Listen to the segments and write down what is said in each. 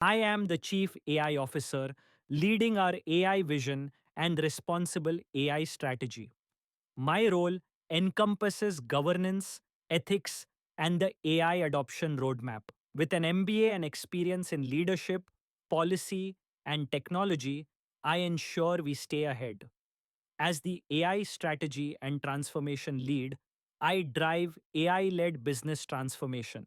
I am the Chief AI Officer leading our AI vision and responsible AI strategy. My role encompasses governance, ethics, and the AI adoption roadmap. With an MBA and experience in leadership, policy, and technology, I ensure we stay ahead. As the AI strategy and transformation lead, I drive AI led business transformation.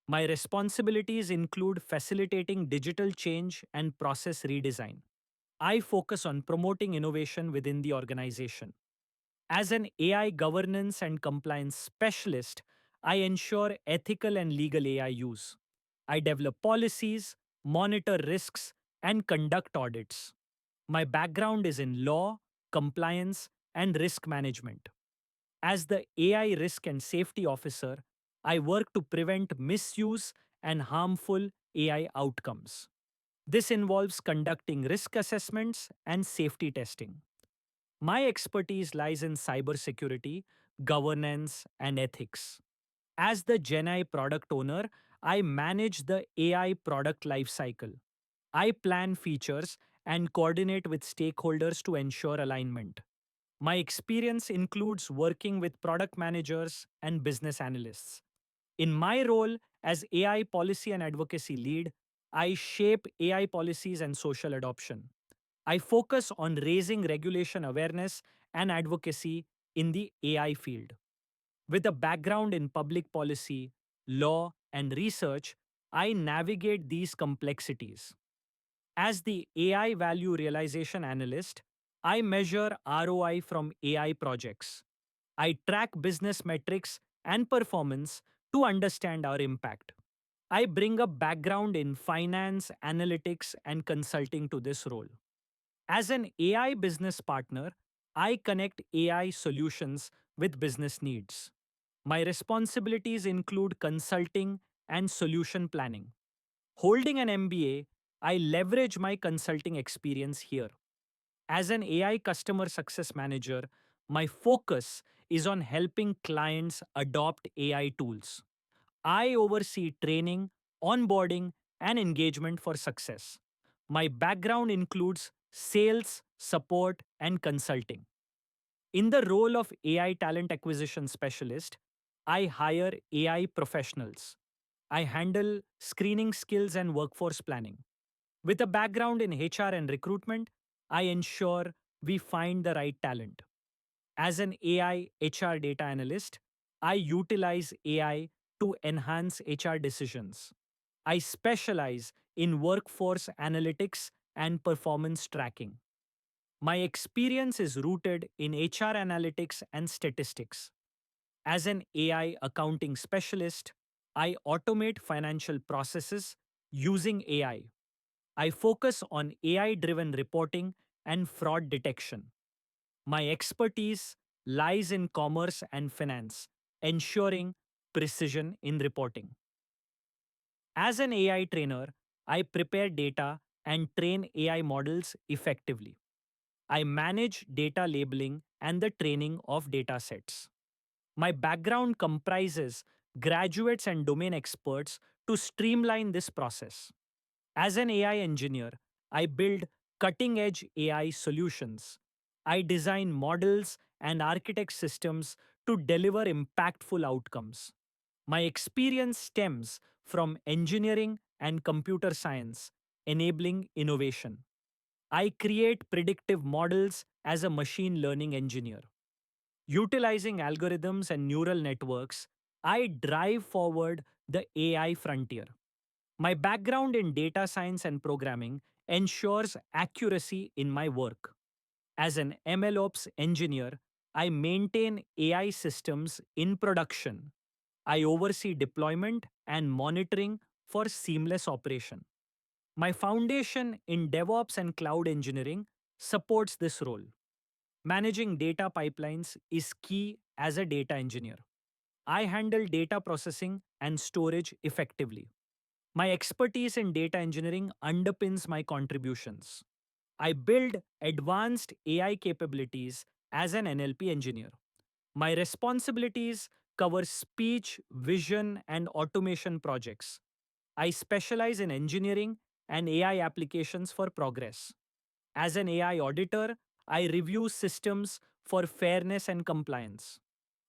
My responsibilities include facilitating digital change and process redesign. I focus on promoting innovation within the organization. As an AI governance and compliance specialist, I ensure ethical and legal AI use. I develop policies, monitor risks, and conduct audits. My background is in law, compliance, and risk management. As the AI risk and safety officer, I work to prevent misuse and harmful AI outcomes. This involves conducting risk assessments and safety testing. My expertise lies in cybersecurity, governance, and ethics. As the GenAI product owner, I manage the AI product lifecycle. I plan features and coordinate with stakeholders to ensure alignment. My experience includes working with product managers and business analysts. In my role as AI policy and advocacy lead, I shape AI policies and social adoption. I focus on raising regulation awareness and advocacy in the AI field. With a background in public policy, law, and research, I navigate these complexities. As the AI value realization analyst, I measure ROI from AI projects. I track business metrics and performance to understand our impact. I bring a background in finance, analytics, and consulting to this role. As an AI business partner, I connect AI solutions with business needs. My responsibilities include consulting and solution planning. Holding an MBA, I leverage my consulting experience here. As an AI customer success manager, my focus is on helping clients adopt AI tools. I oversee training, onboarding, and engagement for success. My background includes sales, support, and consulting. In the role of AI talent acquisition specialist, I hire AI professionals. I handle screening skills and workforce planning. With a background in HR and recruitment, I ensure we find the right talent. As an AI HR data analyst, I utilize AI to enhance HR decisions. I specialize in workforce analytics and performance tracking. My experience is rooted in HR analytics and statistics. As an AI accounting specialist, I automate financial processes using AI. I focus on AI driven reporting and fraud detection. My expertise lies in commerce and finance, ensuring precision in reporting. As an AI trainer, I prepare data and train AI models effectively. I manage data labeling and the training of data sets. My background comprises graduates and domain experts to streamline this process. As an AI engineer, I build cutting edge AI solutions. I design models and architect systems to deliver impactful outcomes. My experience stems from engineering and computer science, enabling innovation. I create predictive models as a machine learning engineer. Utilizing algorithms and neural networks, I drive forward the AI frontier. My background in data science and programming ensures accuracy in my work. As an MLOps engineer, I maintain AI systems in production. I oversee deployment and monitoring for seamless operation. My foundation in DevOps and cloud engineering supports this role. Managing data pipelines is key as a data engineer. I handle data processing and storage effectively. My expertise in data engineering underpins my contributions. I build advanced AI capabilities as an NLP engineer. My responsibilities cover speech, vision, and automation projects. I specialize in engineering and AI applications for progress. As an AI auditor, I review systems for fairness and compliance.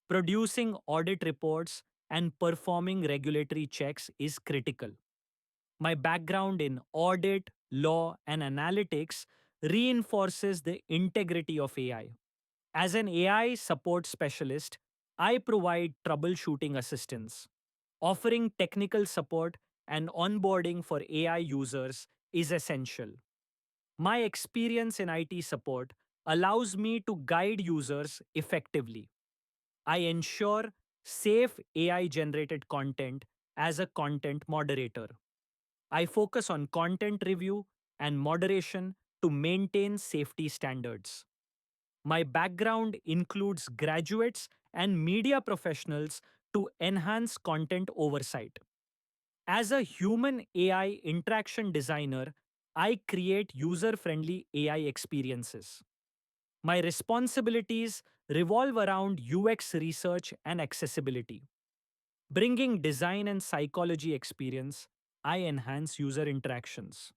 Producing audit reports and performing regulatory checks is critical. My background in audit, law, and analytics reinforces the integrity of AI. As an AI support specialist, I provide troubleshooting assistance. Offering technical support and onboarding for AI users is essential. My experience in IT support allows me to guide users effectively. I ensure safe AI generated content as a content moderator. I focus on content review and moderation to maintain safety standards. My background includes graduates and media professionals to enhance content oversight. As a human AI interaction designer, I create user friendly AI experiences. My responsibilities revolve around UX research and accessibility. Bringing design and psychology experience, I enhance user interactions.